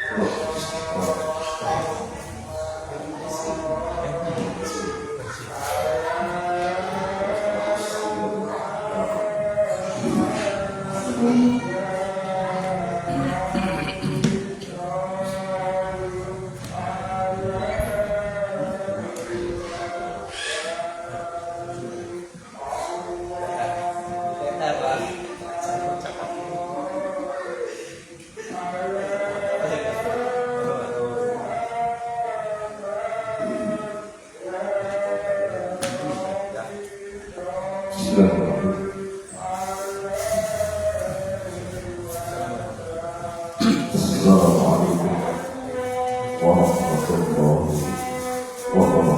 Assalamualaikum warahmatullahi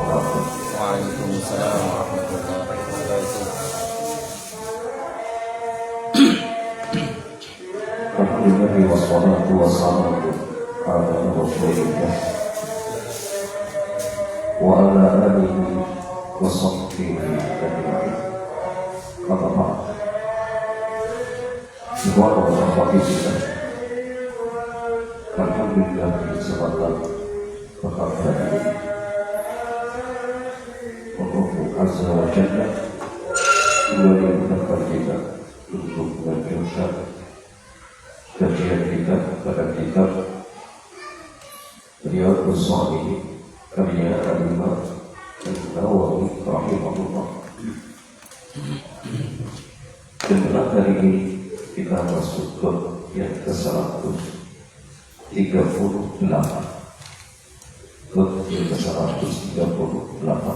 wabarakatuh. Waalaikumsalam warahmatullahi wabarakatuh. Alhamdulillah wassalatu wassalamu ala Rasulillah wa ala alihi wa sahbihi ajma'in. Kata Pak, semua orang kita alhamdulillah kesempatan berkata Allah Azza wa Jalla memudahkan kita untuk melanjutkan kajian kita pada kitab Riyadhus Shalihin karya Al-Imam An-Nawawi rahimahullah. Dan pada hari ini kita masuk ke yang ke-138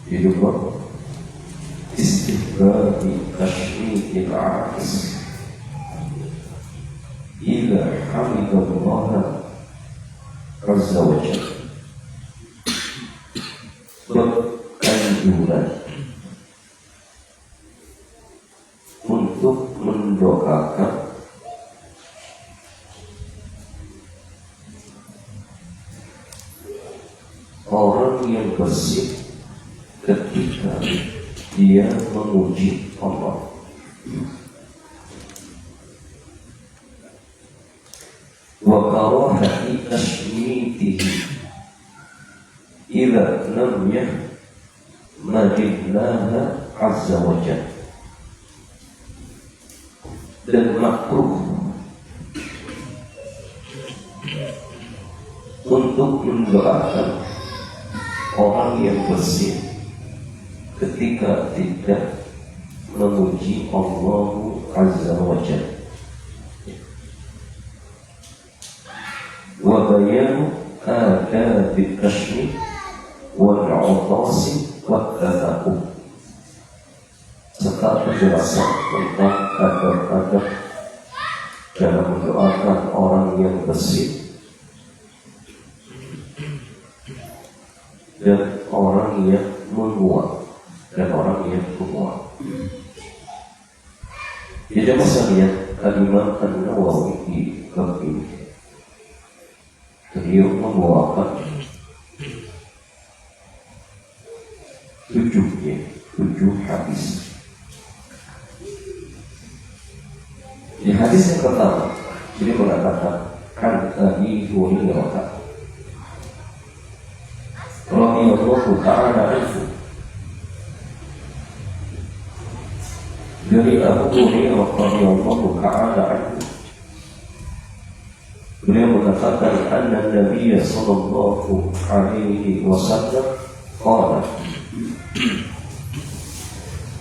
Hidup istighfari tashmi'il a'is ila hamidallah azza wa jalla. Berkanjuran untuk mendoakan orang yang bersih ketika dia memuji Allah. Wa karahati tashmitihi ila lam yahmadillaha azza wa jalla. Dan makruh untuk mendoakan orang yang bersih ketika tidak memuji Allah Azza wa Jalla. Wa bayanu adabi tashmih wal 'utasi wat tadaqquq, serta penjelasan tentang adab-adab dalam mendoakan orang yang bersih dan orang yang menguat dan orang yang menguat. Jadi misalnya Al-Imam An-Nawawi di bab ini beliau membawakan 7 hadis. Di hadis yang pertama beliau mengatakan kan Abi Hurairah radhiyallahu ta'ala anhu, dari Abu Hurairah radhiyallahu ta'ala anhu, beliau mengatakan anna Nabi sallallahu alaihi wasallam qala,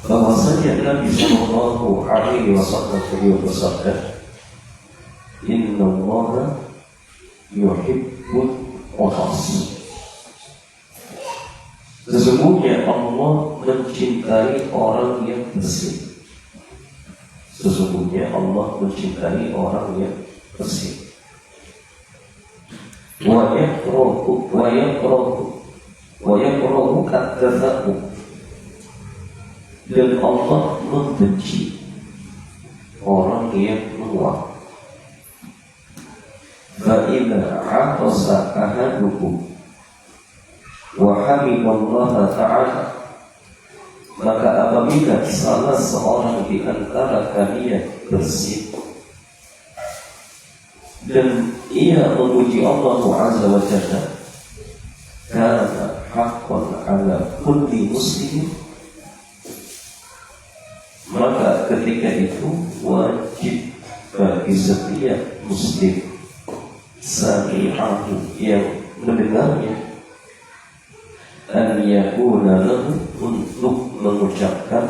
bahwasanya Nabi sallallahu alaihi wasallam beliau bersabda, inna Allaha yuhibbul uhas, sesungguhnya Allah mencintai orang yang bersih. Sesungguhnya Allah mencintai orang yang bersih. Wa yakrahu at-tadaqquq, dan Allah membenci orang yang menguap. Fa idza 'atasa ahadukum wa hamidallaha ta'ala, maka apabila salah seorang di antara kalian bersih dan ia memuji Allah Azza wa Jalla, karena haqqan ala kulli muslim, maka ketika itu wajib bagi setiap muslim sami'ahu yang mendengarnya an yakuna lahu untuk mengucapkan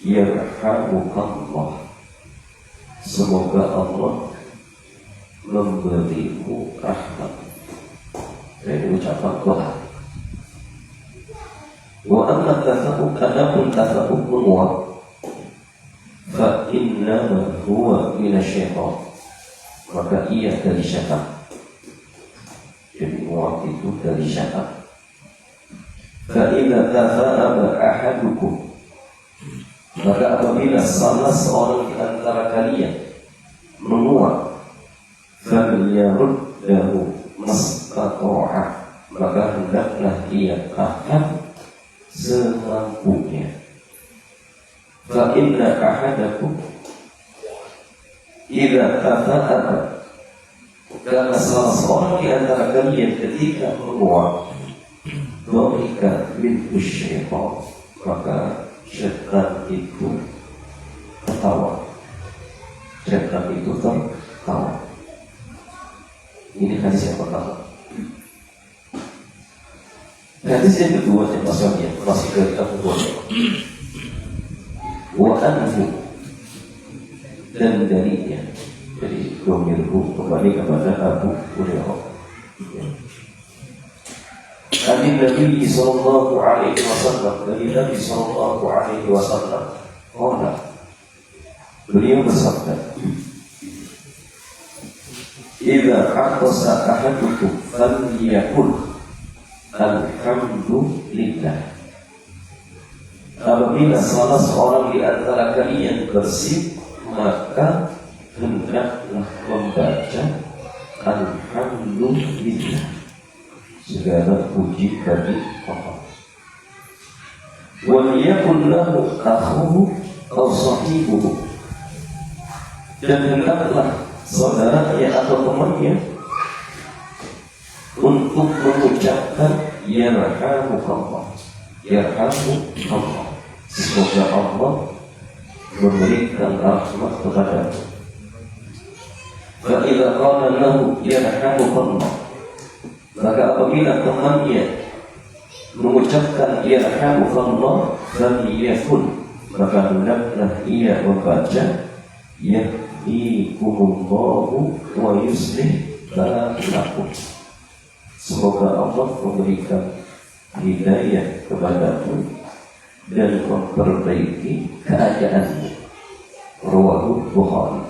yarhamukallah, semoga Allah memberimu rahmat. Ini ucapan doa. Wa amma tafa'uk, adapun tafa'uk menguap, fa innama huwa minasyaitan, maka ia dari syaitan. Jadi muak itu dari syaitan. Fa idza tafa'aba ahadukum, maka apabila salah seorang di antara kalian menguap, falyaruddahu mastata'a, maka hendaklah ia tahan semampunya. Fa inna ahadakum idza tafa'aba, karena salah seorang di antara kalian ketika menguap, dhahika minhu syaitan, maka syaitan itu tertawa. Syaitan itu tertawa. Ini hadis yang pertama. Hadis yang kedua yang masih dari Abu Hurairah. Wa anhu, dan darinya, jadi domirhu kembali kepada Abu Hurairah. Dari Nabi sallallahu alaihi wasallam, dari Nabi sallallahu alaihi wasallam, beliau bersabda, idza aqsa ahadukum falyaqul alhamdulillah. Apabila salah seorang di antara kalian bersin, maka hendaklah membaca alhamdulillah, segala puji bagi Allah. Wa liyakun lahu akhuhu aw sahibuhu, dan hendaklah saudaranya atau temannya untuk mengucapkan yarhamukallah, yarhamukallah, semoga Allah memberikan rahmat kepadamu. Fa idza qala lahu yarhamukallah, maka apabila temannya mengucapkan yarhamukallah, falyakun, maka hendaklah ia membaca yahdikumullahu wa yuslih balakum, semoga Allah memberikan hidayah kepadamu dan memperbaiki keadaanmu. Rawahu Bukhari.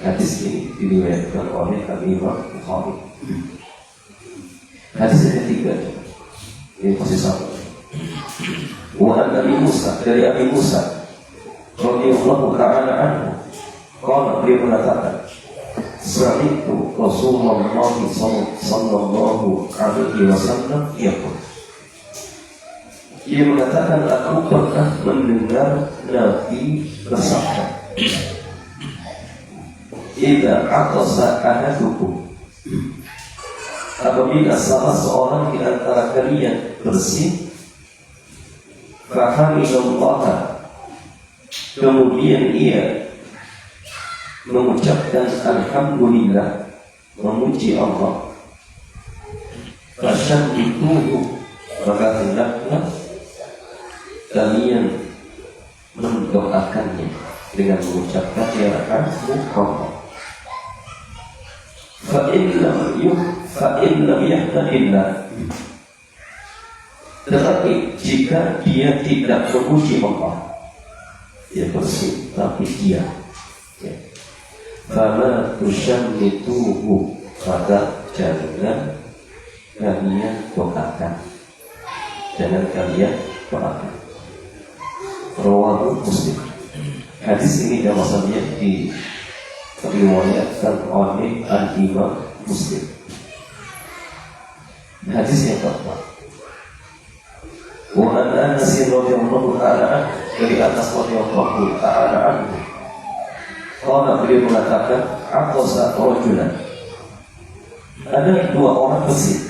Hadis ini diriwayatkan oleh Imam Bukhari. Hadis yang ketiga, ini masih sama. Wa an Abi Musa, dari Abi Musa radhiyallahu ta'ala anhu, qala, dia mengatakan, sami'tu Rasulullah sallallahu alaihi wasallam yaqul, dia mengatakan, aku pernah mendengar Nabi bersabda, idza aqsa ahadukum, apabila salah seorang di antara kalian bersin, fahamidallaha, kemudian ia mengucapkan alhamdulillah, memuji Allah, fasyabbihuhu, maka hendaklah kalian mendoakannya dengan mengucapkan yarhamukallah. Fa in lam yahtadillah, tetapi jika dia tidak memuji Allah, dia bersih tapi dia, fama tusyammituhu, maka jangan kalian doakan, jangan kalian doakan. Rawahu Muslim. Hadis ini bahwasanya diriwayatkan oleh Al-Imam Muslim. Hadis yang keempat, wa an Anas radhiyallahu ta'ala anhu, dari Anas radhiyallahu ta'ala anhu, Kalau beliau mengatakan aqasa rajulan, ada dua orang bersin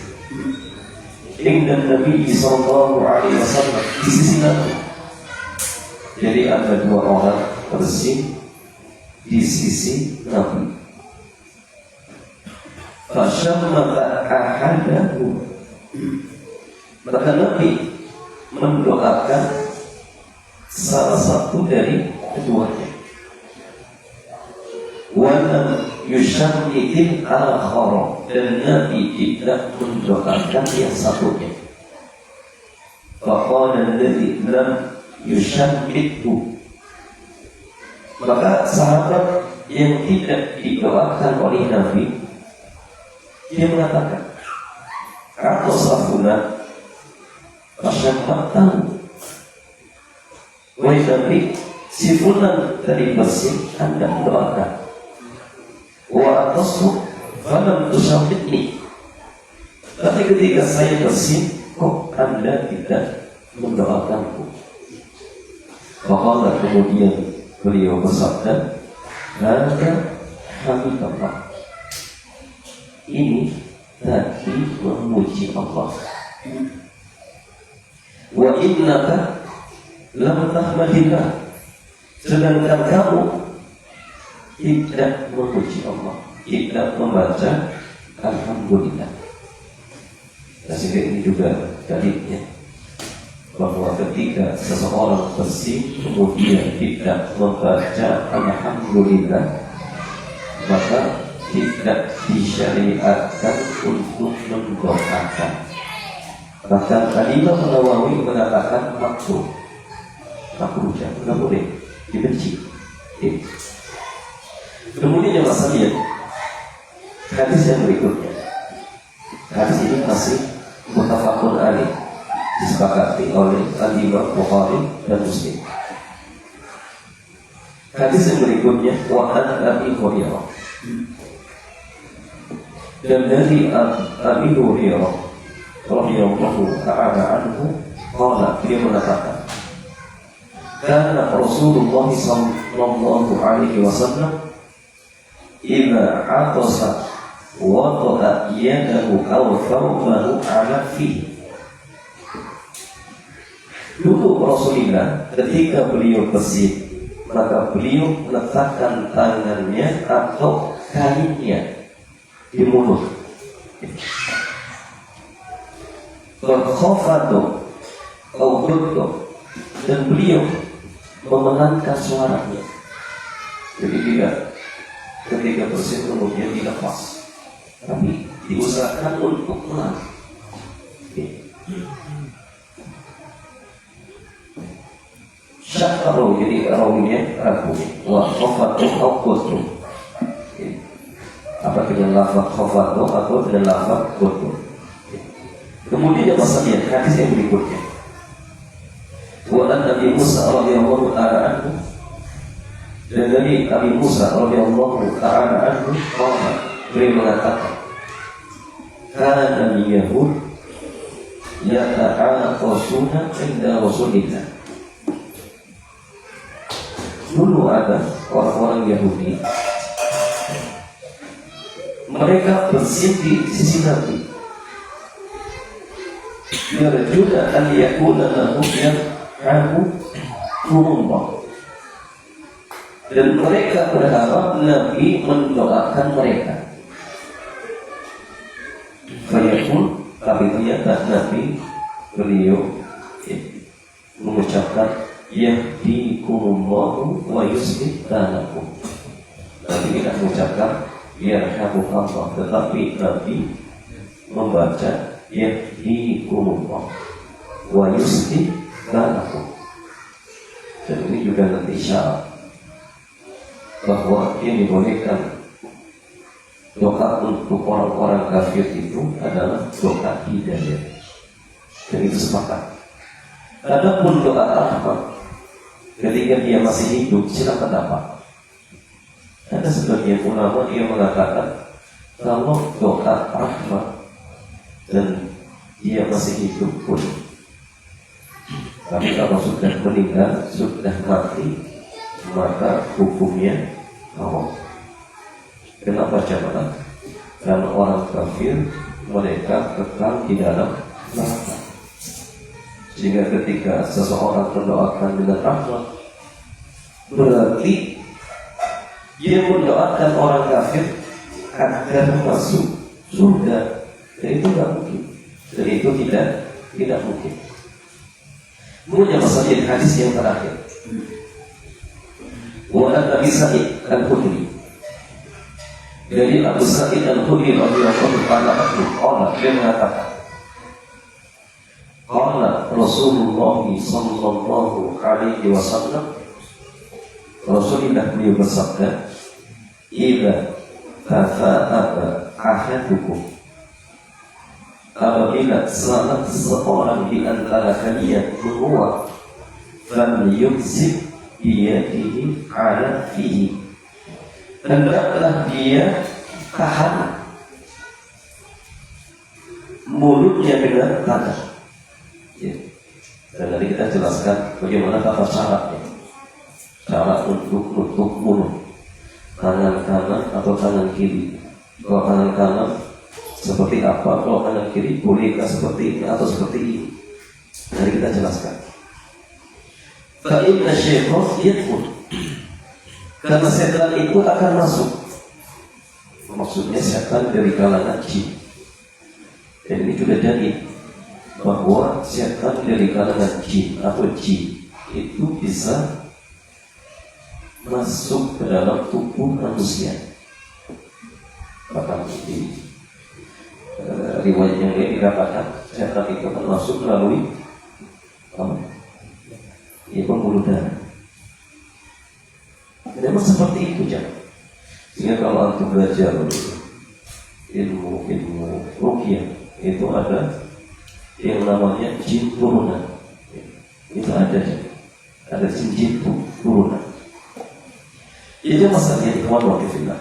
inda Nabi sallallahu alaihi wasallam, di sisi Nabi. Jadi ada dua orang bersin di sisi Nabi. Fashammata ahadahu, maka Nabi mendoakan salah satu dari keduanya. Walam yushammitil akhara, dan Nabi tidak mendoakan yang satunya. Faqala alladhi lam yushammithu, maka sahabat yang tidak didoakan oleh Nabi, dia mengatakan, atau safuna fasyammatahu, wahai Nabi, si fulan tadi bersih, Anda mendoakan. Wa atasu falam tusyammithni, tapi ketika saya bersih, kok Anda tidak mendoakanku? Maka kemudian beliau bersabda, hada hamidallah, ini tadi memuji Allah. Wa innaka lam tahmadillah, sedangkan kamu tidak memuji Allah, tidak membaca alhamdulillah. Nah, sehingga ini juga dalilnya bahwa ketika seseorang bersih kemudian tidak membaca alhamdulillah, maka tidak disyariatkan untuk mendoakan. Bahkan Imam Nawawi mengatakan makruh, tidak boleh, dibenci. Kemudian yang masalahnya hadis yang berikutnya, hadis ini masih muttafaqun alaih, disepakati oleh Imam Bukhari dan Muslim. Hadis yang berikutnya, wa an Abi Hurairah, dan dari Abi Hurairah radhiyallahu ta'ala anhu, qala, dia mengatakan, kana Rasulullah sallallahu alaihi wasallam idza atasa wada'a yadahu aw thawbahu ala fihi. Dulu Rasulullah ketika beliau bersin, maka beliau meletakkan tangannya atau kainnya di mulut. Berkhafadu atau guddo, dan beliau memenangkan suaranya. Jadi tidak ketika bersin kemudian dilepas, tapi diusahakan untuk menang. Syakaro, jadi rawinya ragu. Wa khafatu au qudru, apa dengan lafaz khafatu atau dengan lafaz qudru. Kemudian yang masalahnya hadis yang berikutnya, wa an Nabi Musa radhiyallahu ta'ala anhu, dan dari Abi Musa radhiyallahu ta'ala anhu, beliau mengatakan, kana al-yahud yata'aqasuna inda Rasulillah. Dulu ada orang-orang Yahudi, mereka bersin di sisi Nabi. Yarjuna an yakuna lahum yarhamuhumullah, dan mereka berharap Nabi mendoakan mereka. Fayaqul, tapi ternyata Nabi beliau mengucapkan yahdikumullahu wa yuslih balakum. Nabi tidak mengucapkan yarhamukallah, tetapi Nabi membaca yahdikumullah wa yuslih balakum. Dan ini juga nanti isyarat bahwa yang dibolehkan doa untuk orang-orang kafir itu adalah doa hidayah, dan itu sepakat. Adapun doa rahmat ketika dia masih hidup, silakan dapat. Ada sebagian ulama yang mengatakan kalau doa rahmat dan dia masih hidup pun, tapi kalau sudah meninggal, sudah mati, maka hukumnya haram. Kenapa jamaah? Karena orang kafir mereka kekal di dalam neraka. Sehingga ketika seseorang mendoakan dengan rahmat, berarti dia mendoakan orang kafir agar masuk surga. Dan itu tidak mungkin. Dan itu tidak mungkin. Kemudian masalah hadis yang terakhir. Wa Abi Sa'id Al-Khudri. Dari Abu Sa'id Al-Khudri radhiyallahu anhu, dia mengatakan, qala Rasulullah sallallahu alaihi wasallam, Rasulullah beliau bersabda, "Idza tafa'aba ahadukum," apabila salah seorang di antara kalian menguap, falyumsik biyadihi ala fihi, hendaklah dia tahan mulutnya dengan tangan. Ya. Dan nanti kita jelaskan bagaimana tata syaratnya. Syarat untuk nutup mulut, tangan kanan atau tangan kiri. Kalau tangan kanan seperti apa, kalau kanan kiri bolehkah seperti ini atau seperti ini. Nanti kita jelaskan. Fa inna syaitan yadkhul, karena setan itu akan masuk. Maksudnya setan dari kalangan jin. Dan ini juga jadi bahwa setan dari kalangan jin atau jin itu bisa masuk ke dalam tubuh manusia. Bahkan di riwayat yang lain dikatakan setan itu akan masuk melalui pembuluh darah. Memang seperti itu jangan. Sehingga kalau antum belajar ilmu ruqyah itu ada yang namanya jin turunan. Itu ada jin turunan. Itu masalahnya ikhwan fillah.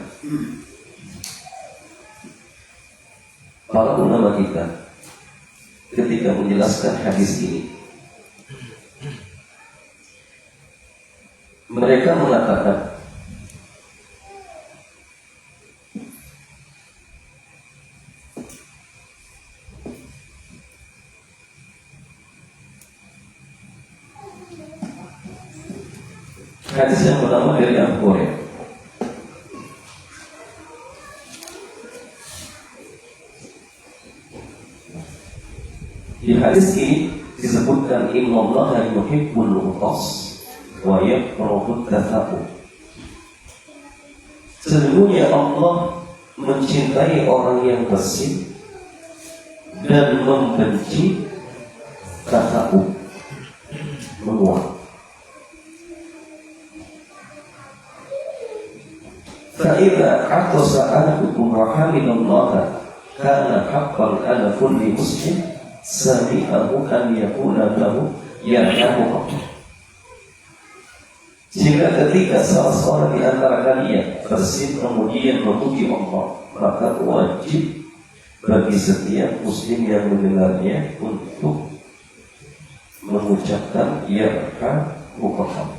Para ulama kita ketika menjelaskan hadis ini, mereka mengatakan hadis yang pertama dari Abu Hurairah. Di hadis ini disebutkan innallaha yuhibbul muqtas wa yakrahut tathaqu. Sesungguhnya Allah mencintai orang yang bersih dan membenci tathaqu, menguap. Fa'idha aqtasa ahadukum wa hamidallaha kana haqqan ala kulli muslim sami'ahu an yakuna lahu yarhamuhu. Sehingga ketika salah seorang di antara kalian bersin kemudian memuji Allah, maka wajib bagi setiap muslim yang mendengarnya untuk mengucapkan yarhamukallah.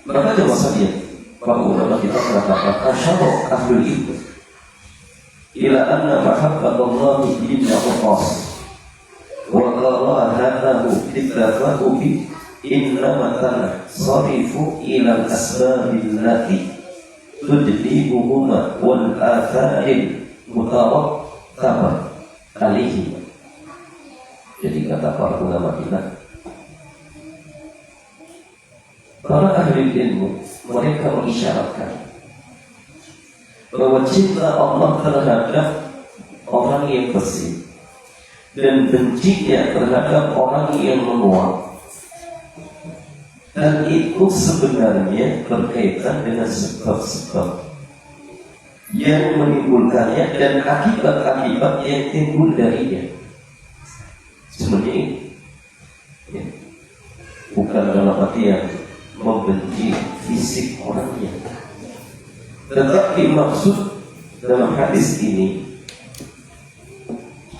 Maka jemaah sekalian, para ulama kita mengatakan asyara ahlul ilm ila anna mahabbatallahi innahu khas wa karahatahu tidafahu bi innama tansarifu ila al-asbabil lati tudlibuhuma wal atharil mutarattabah alaihi. Jadi kata para ulama kita, para ahli ilmu mereka mengisyaratkan bahwa cinta Allah terhadap orang yang bersih dan bencinya terhadap orang yang menguap, dan itu sebenarnya berkaitan dengan sebab-sebab yang menimbulkannya dan akibat-akibat yang timbul darinya. Sebenarnya ini ya, bukan dalam artian membenci fisik orangnya, tetapi maksud dalam hadis ini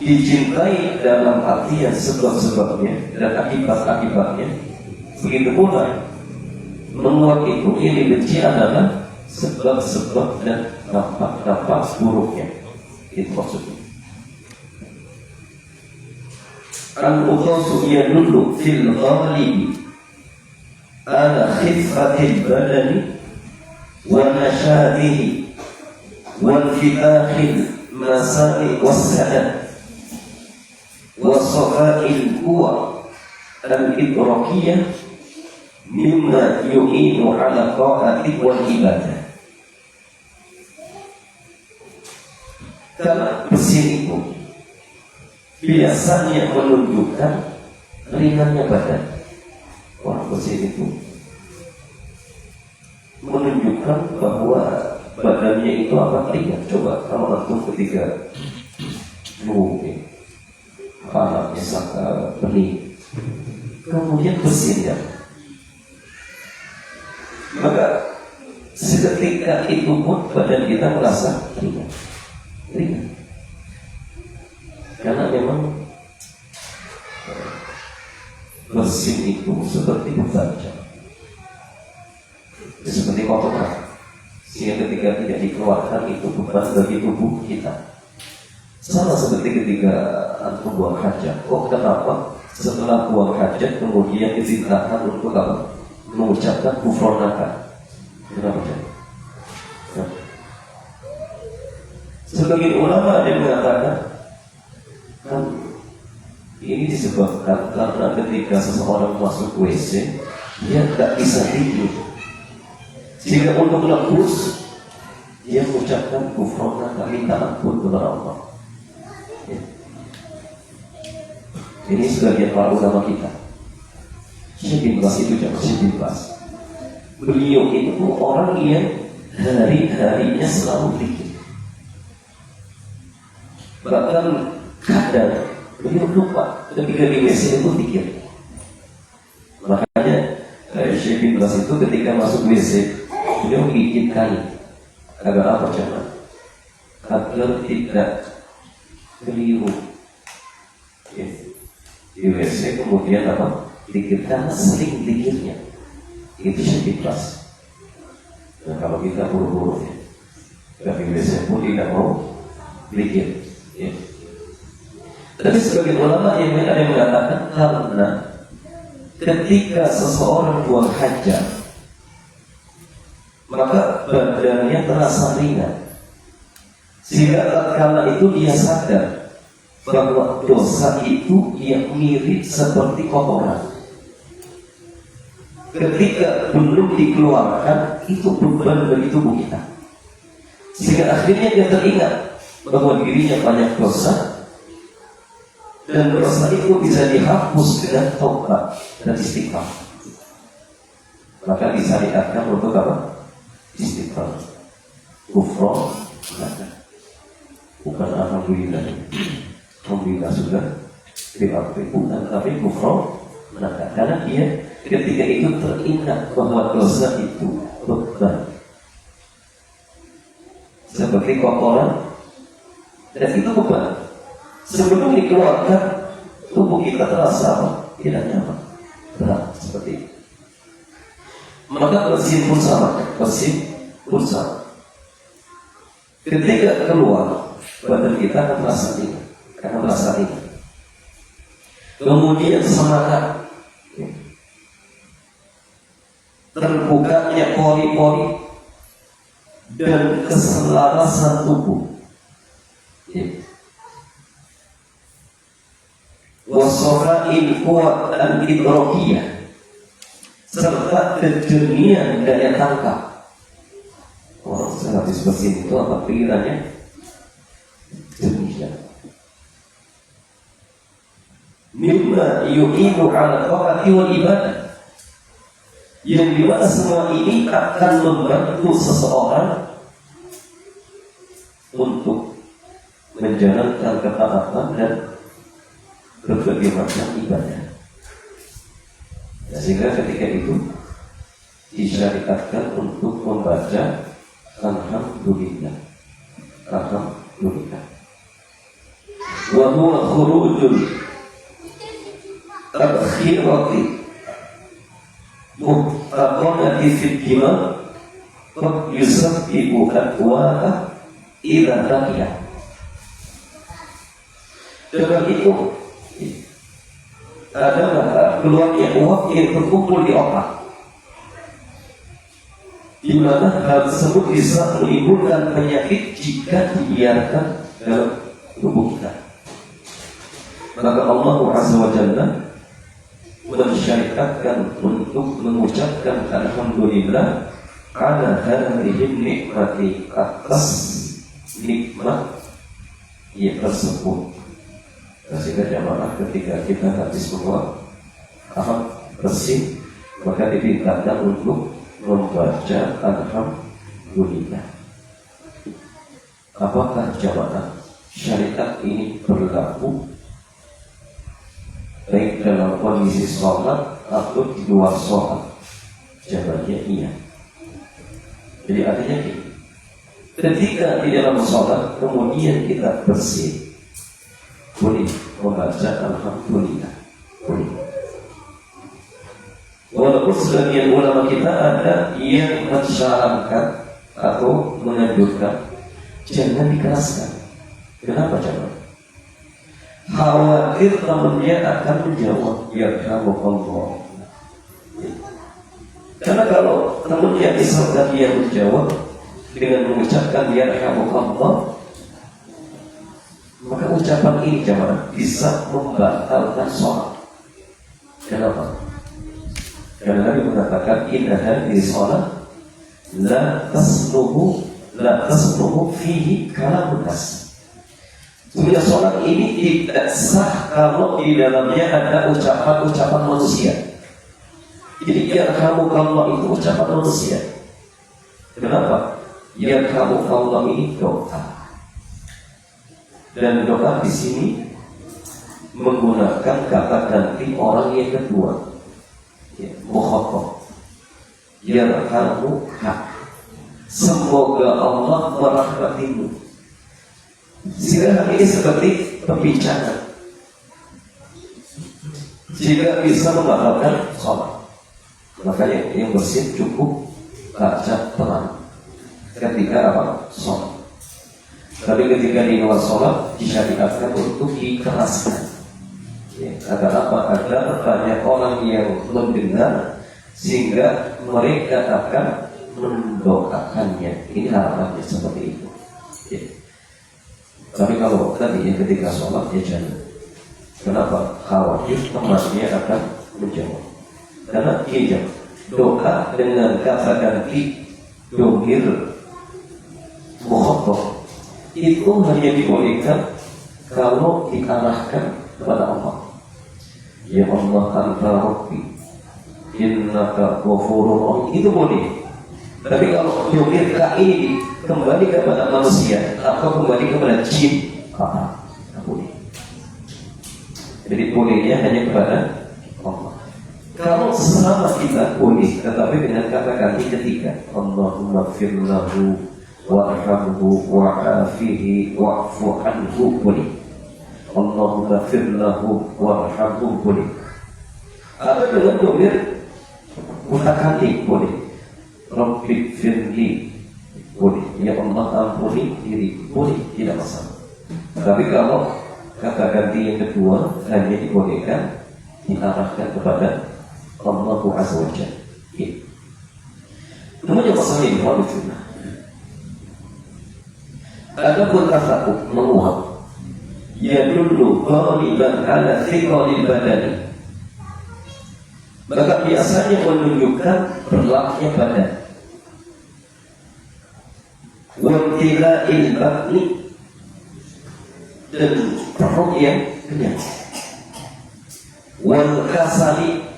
dicintai dalam artian sebab-sebabnya dan akibat-akibatnya. Begitu pula menguap itu yang dibenci adalah sebab-sebab dan dampak-dampak buruknya. Itu maksudnya. Al-ukhasu yadullu fil ghalibi ala khifatil badani wa nashadihi wal fitahil masani wassadan wa safa'il quwa al-idrakiyah mimma yu'inu ala ta'ati wal ibadah. Karena besi itu biasanya menunjukkan ringannya badan. Orang besi itu menunjukkan bahwa badannya itu apa? Ringan. Coba kalau antum ketika mungkin panasnya sangat bening, kemudian bersinnya, maka seketika itu pun badan kita merasa ringan. Karena memang mesin itu seperti beban, seperti kotoran, sehingga ketika tidak dikeluarkan itu beban bagi tubuh kita. Sama seperti ketika antum buang hajat. Oh, kenapa setelah buang hajat kemudian diperintahkan untuk apa? Mengucapkan kufronaka. Kenapa? Nah. Sebagian ulama ada yang mengatakan kan ini disebabkan karena ketika seseorang masuk WC dia tidak bisa tidur, sehingga untuk menebus dia mengucapkan kufronaka, minta ampun kepada Allah. Ya. Ini sebagian para ulama kita. Syekh bin Baz itu jangan Syekh bin Baz. Beliau itu orang yang hari-harinya selalu pikir. Bahkan kadang beliau lupa ketika di WC itu pikir. Makanya Syekh bin Baz itu ketika masuk WC beliau gigit kain. Agar apa coba? Agar tidak keliru. Ya. Di WC kemudian apa? Pikir, karena sering pikirnya. Itu Syekh bin Baz. Dan kalau kita buru-buru ya, di WC pun tidak mau pikir. Ya. Tapi sebagian ulama yang ada yang mengatakan karena ketika seseorang buang hajat maka badannya terasa ringan, sehingga tatkala itu dia sadar bahwa dosa itu yang mirip seperti kotoran. Ketika belum dikeluarkan itu beban bagi tubuh kita, sehingga akhirnya dia teringat bahwa dirinya banyak dosa, dan dosa itu bisa dihapus dengan taubat dan istighfar. Maka disyariatkan untuk apa? Istighfar, kufron, bukan alhamdulillah, alhamdulillah sudah diakui, bukan, tapi kufron, karena dia ketika itu teringat bahwa dosa itu beban, seperti kotoran. Dan itu beban. Sebelum dikeluarkan, tubuh kita terasa tidak nyaman, berat seperti itu. Maka mesin pun sama, mesin pun sama. Ketika keluar, badan kita akan merasa ringan, Kemudian semangat, terbukanya pori-pori dan keselarasan tubuh. Wasofa'il kuat al-idrokiyah, serta kejernihan daya tangkap. Orang habis bersin itu apa pikirannya? Jernih. Mimma yu'inu ala ta'ati wal ibadah, yang dimana semua ini akan membantu seseorang untuk menjalankan ketaatan dan berbagai macam ibadah. Ya, sehingga ketika itu disyariatkan untuk membaca alhamdulillah, alhamdulillah. Wa huwa khurujul akhirati muhtaqanati fid dima qad yusabbibu adwa'a idza raqiya. Dengan itu adalah keluarnya uap yang terkumpul di otak, di mana hal tersebut bisa menimbulkan penyakit jika dibiarkan dalam tubuh kita. Maka Allah Azza wa Jalla mensyariatkan untuk mengucapkan alhamdulillah ala hadhihi nikmati, atas nikmat yang tersebut. Sehingga jamaah ketika kita habis berbuat bersih, maka diperintahkan untuk membaca alhamdulillah. Apakah jamaah syariat ini berlaku baik dalam kondisi sholat atau di luar sholat? Jawabannya iya. Jadi artinya ini, ketika di dalam sholat kemudian kita bersih, boleh membaca alhamdulillah, boleh. Walaupun sebagian ulama kita ada yang mensyaratkan atau menganjurkan jangan dikeraskan. Kenapa jangan? Khawatir temannya akan menjawab yarhamukallah. Karena kalau temannya misalkan dia menjawab dengan mengucapkan yarhamukallah, maka ucapan ini jemaah bisa membatalkan sholat. Kenapa? Karena Nabi mengatakan inna hadhihi sholat la tasluhu fihi kalamun nas. Sebenarnya sholat ini tidak sah kalau di dalamnya ada ucapan-ucapan manusia. Jadi yarhamukallah itu ucapan manusia. Kenapa? Yarhamukallah ini doa. Dan doa di sini menggunakan kata ganti orang yang kedua, mukhatab. Yarhamuka, semoga Allah merahmatimu. Sehingga ini seperti pembicaraan, sehingga bisa membatalkan sholat. Makanya yang bersih cukup baca terang ketika sholat. Tapi ketika di luar sholat disyariatkan untuk dikeraskan. Agar apa? Agar banyak orang yang mendengar sehingga mereka akan mendoakannya. Ini harapannya seperti itu. Tapi kalau tadi ketika sholat ya jangan. Kenapa? Khawatir temannya akan menjawab. Karena doa dengan kata ganti domir mukhatab itu hanya dibolehkan kalau diarahkan kepada Allah. Ya Allah anta rabbi innaka ghafurur rahim, itu boleh. Tapi kalau domir ini kembali kepada manusia atau kembali kepada jin, tidak boleh. Jadi bolehnya hanya kepada Allah. Kalau sesama kita boleh, tetapi dengan kata ganti ketiga, Allahumma firlahu warhamhu wa'afihi wa'fu anhu, boleh. Allahumma firlahu warhamhu, boleh. Atau dengan domir mutakallim, boleh. Rabbi firli, boleh. Ya Allah ampuni diri, boleh, tidak masalah. Tapi kalau kata ganti yang kedua hanya dibolehkan diarahkan kepada Allah Azza wa Jalla. Namanya masalah ini harus sunnah. Adapun kata menguap, ya dulu qaliban ala thiqalil badani, maka biasanya menunjukkan berlapaknya badan. Wantila'il batni, dan perut yang kenyang. Wal kasali,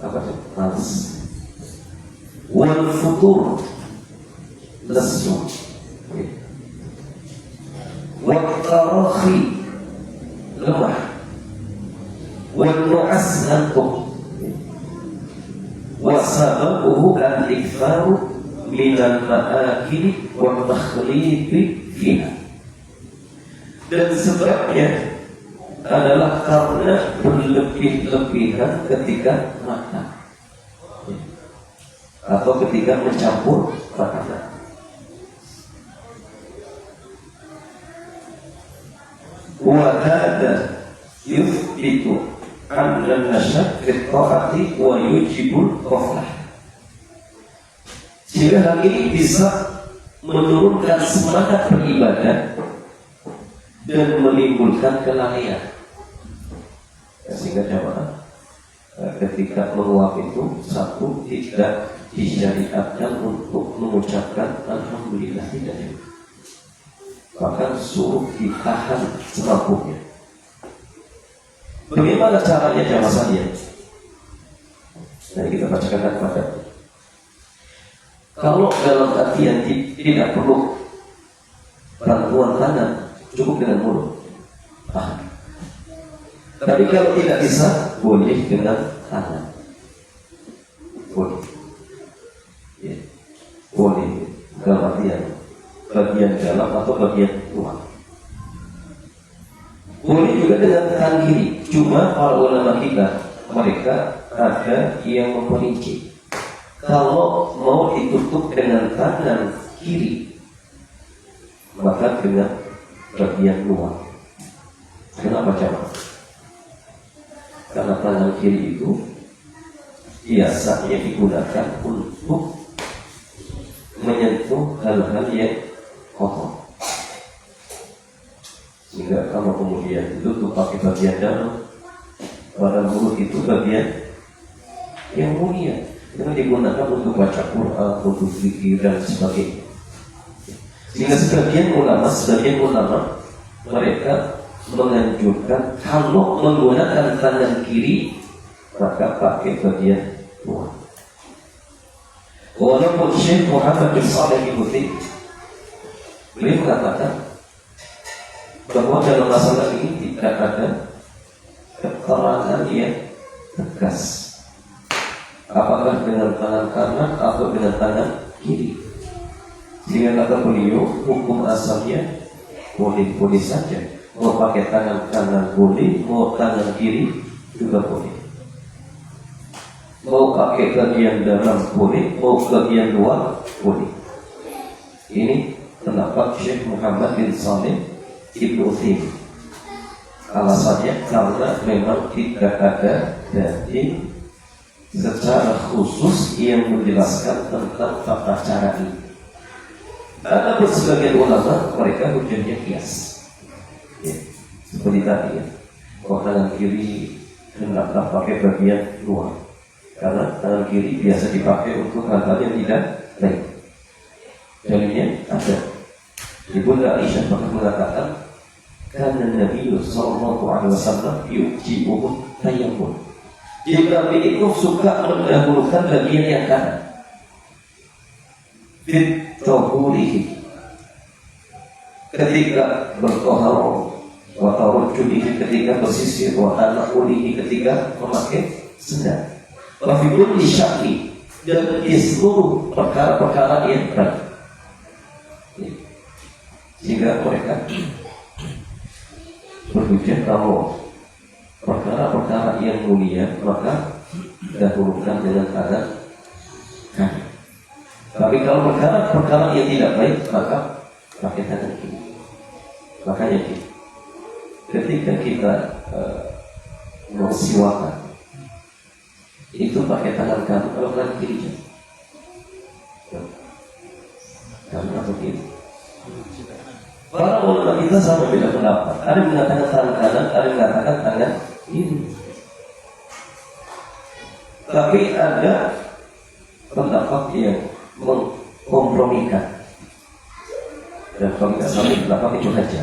apa itu? Malas. Wal futur, lesu. Wal tarahi, lemah. Wal nu'as, ngantuk. Wa sababuhu al-ikfaru minal ma'akili wal makhlifi fiha. Dan sebabnya adalah karena berlebih-lebihan ketika makan. atau ketika mencampur makanan. Wa hada yuthbitu anna nasyad fi ta'ati wa yujibul ghaflah. Sehingga hal ini bisa menurunkan semangat beribadah dan menimbulkan kelalaian. Sehingga jamaah ketika menguap itu satu tidak disyariatkan untuk mengucapkan alhamdulillah, tidak. Bahkan suruh ditahan semampunya. Bagaimana caranya jamaah saja? Nah, kita bacakan kepada. Kalau dalam artian tidak perlu bantuan tangan, cukup dengan mulut. Tapi kalau tidak bisa, boleh dengan tangan. Boleh. Ya. Boleh dalam artian bagian dalam atau bagian luar. Boleh juga dengan tangan kiri. Cuma para ulama kita, mereka ada yang memperinci. Kalau mau ditutup dengan tangan kiri, maka dengan bagian luar. Kenapa jamaah? Karena tangan kiri itu biasanya digunakan untuk menyentuh hal-hal yang kotor. Sehingga kalau kemudian ditutup pakai bagian dalam, pada mulut itu bagian yang mulia, itu digunakan untuk baca Quran, untuk zikir dan sebagainya. Sehingga sebagian ulama mereka menganjurkan kalau menggunakan tangan kiri maka pakai bagian luar. Walaupun Syekh Muhammad bin Shalih Al-Utsaimin beliau mengatakan bahwa dalam masalah ini tidak ada keterangan yang tegas, apakah dengan tangan kanan atau dengan tangan kiri. Sehingga kata beliau, hukum asalnya boleh-boleh saja. Mau pakai tangan kanan boleh, mau tangan kiri juga boleh. Mau pakai bagian dalam boleh, mau bagian luar boleh. Ini pendapat Syekh Muhammad bin Shalih Al-Utsaimin. Alasannya karena memang tidak ada dalil secara khusus yang menjelaskan tentang tata cara ini. Ada sebagian ulama mereka hujahnya kias. Ya, seperti tadi ya, kalau tangan kiri hendaklah pakai bagian luar, karena tangan kiri biasa dipakai untuk hal-hal yang tidak baik. Dalilnya ada. Ibunda Aisyah pernah mengatakan, karena Nabi Sallallahu Alaihi Wasallam yujibuhun tayammum. Jadi Nabi itu suka mendahulukan bagian yang kanan. Fittohulihi, ketika bertoharoh, watawarjulihi ketika bersisir, watanakulihi ketika memakai sendal, wafidul isyaki, dan di seluruh perkara-perkara yang berat. Sehingga mereka berhujah kalau perkara-perkara yang mulia maka dahulukan dengan tangan kanan. Tapi kalau perkara yang tidak baik maka pakai tangan kiri. Makanya ketika kita bersiwakan itu pakai tangan kanan, kalau tangan kiri kanan atau kiri. Para ulama kita sama beda pendapat. Ada yang mengatakan tangan kanan, ada yang mengatakan tangan kiri. Tapi ada pendapat yang mengkompromikan. Dan kalau kita sampai pendapat itu saja.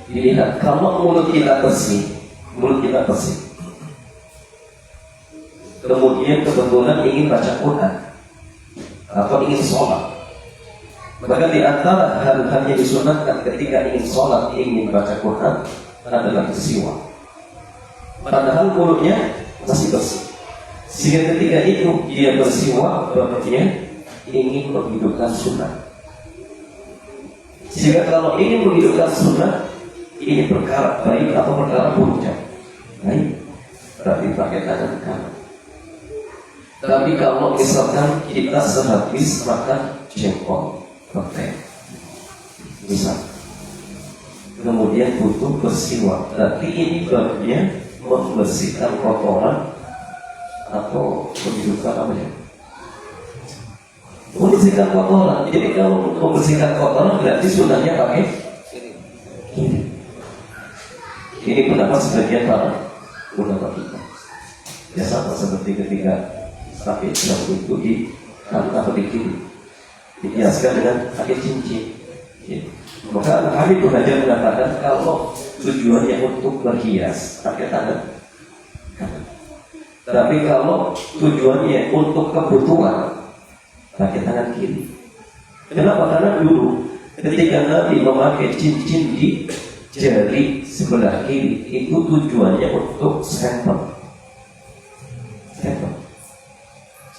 Dilihat kalau mulut kita bersih, kemudian kebetulan ingin baca Quran atau ingin sholat, maka di antara hal-hal yang disunatkan ketika ingin sholat, ingin baca Quran adalah bersiwak. Padahal mulutnya masih bersih. Sehingga ketika itu dia bersiwak, berarti ingin menghidupkan sunnah. Sehingga kalau ingin menghidupkan sunnah, ini perkara baik atau perkara buruk? Baik, berarti pakai tangan kanan. Tapi kalau misalkan kita sehabis makan jengkol, petai, misal, kemudian butuh bersiwak, berarti ini babnya membersihkan kotoran atau menghidupkan apa ya? Membersihkan kotoran. Jadi kalau membersihkan kotoran berarti sunahnya pakai ini. Ini pendapat sebagian para ulama kita. Ya sama seperti ketika pakai jamu itu di kanan atau di kiri, dihiaskan dengan pakai cincin. Ya. Maka Habib Hajar mengatakan kalau tujuannya untuk berhias pakai tangan kanan. Tapi kalau tujuannya untuk kebutuhan pakai tangan kiri. Kenapa? Karena dulu ketika Nabi memakai cincin di jari sebelah kiri itu tujuannya untuk stempel.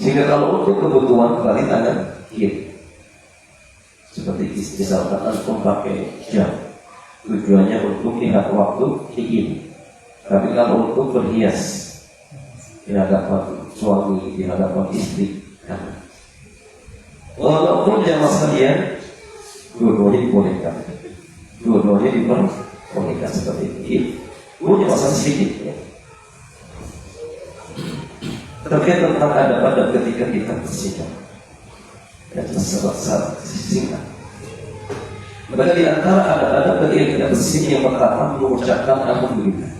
Sehingga kalau untuk kebutuhan pakai tangan kiri. Seperti misalkan antum pakai jam, tujuannya untuk lihat waktu di kiri. Tapi kalau untuk berhias di hadapan suami, di hadapan istri, kanan. Walaupun jamaah sekalian dua-duanya dibolehkan, dua-duanya diperbolehkan seperti ini. Punya masalah sedikit ya. Terkait tentang adab-adab ketika kita bersidang dan masalah singkat. Maka di antara adab-adab ketika kita bersidang yang pertama mengucapkan alhamdulillah.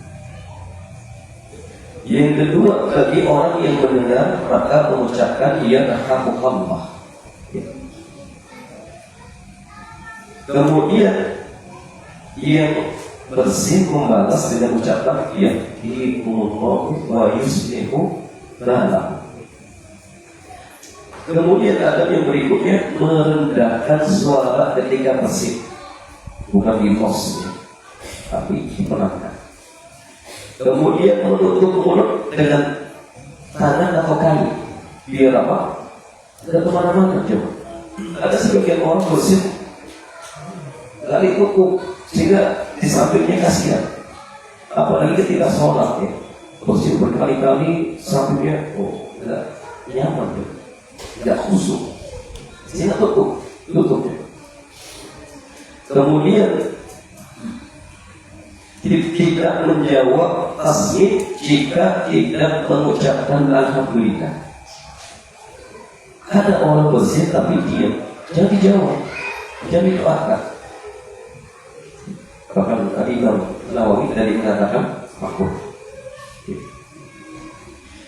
Yang kedua bagi orang yang mendengar maka mengucapkan ya rahmatullah. Kemudian yang bersin membalas dengan ucapan yahdikumullahu wa yuslihu balahu. Kemudian adab yang berikutnya merendahkan suara ketika bersin, bukan di mos, tapi dipenangkan. Kemudian menutup mulut dengan tangan atau kain, biar apa? Tidak kemana-mana coba. Ada sebagian orang bersin lari kuku sehingga di sampingnya kasihan. Apalagi ketika sholat ya, bersin berkali-kali sampingnya tidak nyaman ya. Tidak khusyuk, sehingga tutupnya. Kemudian tidak menjawab tasbih jika tidak mengucapkan alhamdulillah. Ada orang bersin tapi diam, jangan dijawab, jangan didoakan. Bahkan Imam Nawawi tadi mengatakan makruh.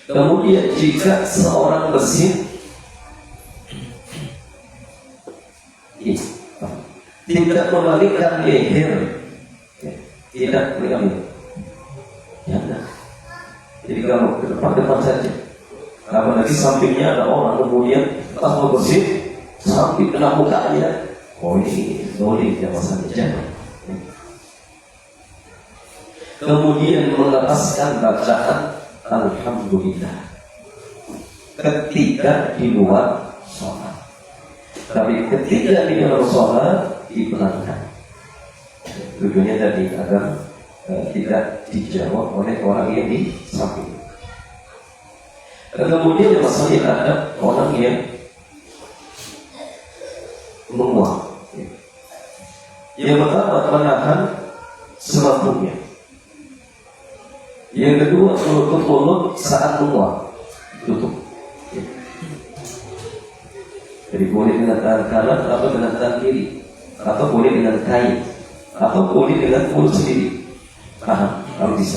Kemudian jika seorang bersin tidak membalikkan leher, tidak membalikkan, jangan. Jadi kalau ke depan saja, apalagi sampingnya ada orang kemudian pas mau bersin sampai kena mukanya, ini boleh jangan sampai jangan. Kemudian melepaskan bacaan alhamdulillah ketika di luar sholat. Tapi ketika di dalam sholat dipelankan. Tujuannya tadi agar tidak dijawab oleh orang yang di samping. Kemudian masalahnya ada orang yang menguap. Yang pertama menahan semampunya. Yang kedua menutup mulut saat menguap, tutup. Jadi boleh dengan tangan kanan atau dengan tangan kiri, atau boleh dengan kain, atau boleh dengan mulut sendiri. Paham? Kalau bisa.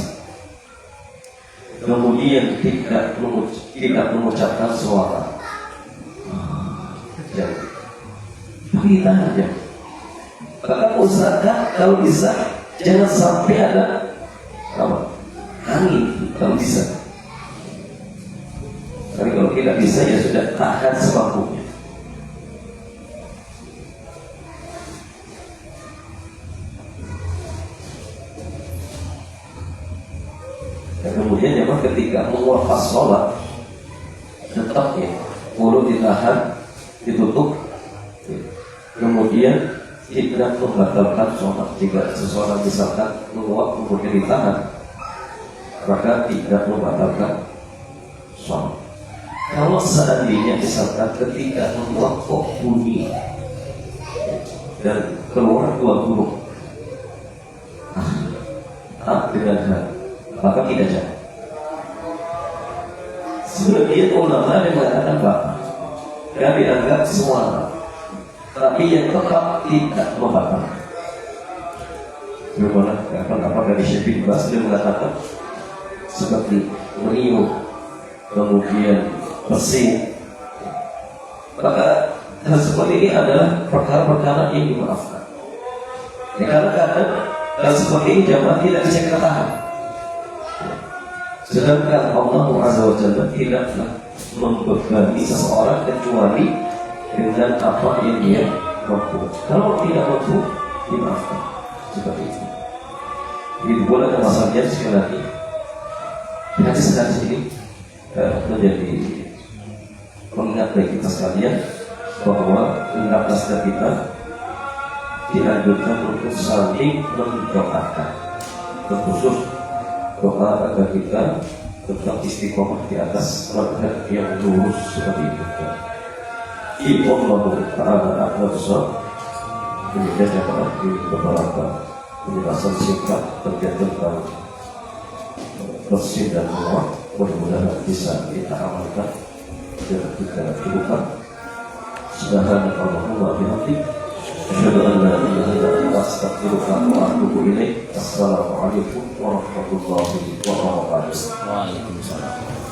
Kemudian tidak mengucapkan suara. Jangan. Bagi tangan aja. Bahkan usahakan kalau bisa jangan sampai ada apa? Angin kalau bisa. Tapi kalau tidak bisa ya sudah tahan semampunya. Dan kemudian memang ketika menguap pas sholat tetap ya mulut ditahan, ditutup. Kemudian tidak membatalkan sholat. Jika seseorang misalkan menguap kemudian ditahan, maka tidak membatalkan sholat. Kalau seandainya misalkan ketika mengkok bunyi dan keluar dua huruf dengan hal, maka tidak jadi. Sebagian ulama yang mengatakan bahwa kami anggap suara, tapi yang tetap tidak membatalkan. Bagaimana? Apa dari Syekh bin Baz dia mengatakan seperti meniup, kemudian bersin. Maka hal seperti ini adalah perkara-perkara yang dimaafkan. Ya, karena kadang hal seperti ini jamaah tidak bisa kita tahan. Sedangkan Allah Azza wa Jalla tidaklah membebani seseorang kecuali dengan apa yang dia mampu. Kalau tidak mampu, dimaafkan. Seperti itu. Begitu pula ada masalahnya sekali lagi. Hadis-hadis ini menjadi pengingat bagi kita sekalian bahwa hendaklah setiap kita dianjurkan untuk saling mendoakan, terkhusus doa agar kita tetap istiqomah di atas manhaj yang lurus seperti itu. Insyaallah taala akan besar. Demikian dapat di beberapa penjelasan singkat terkait tentang bersih dan menguat, mudah-mudahan bisa kita amalkan dan kita lakukan. Subhanallahumma wa bihamdihi, asyhadu an la ilaha illa anta, astaghfiruka wa atubu ilaik. Assalamualaikum warahmatullahi wabarakatuh. Waalaikumsalam.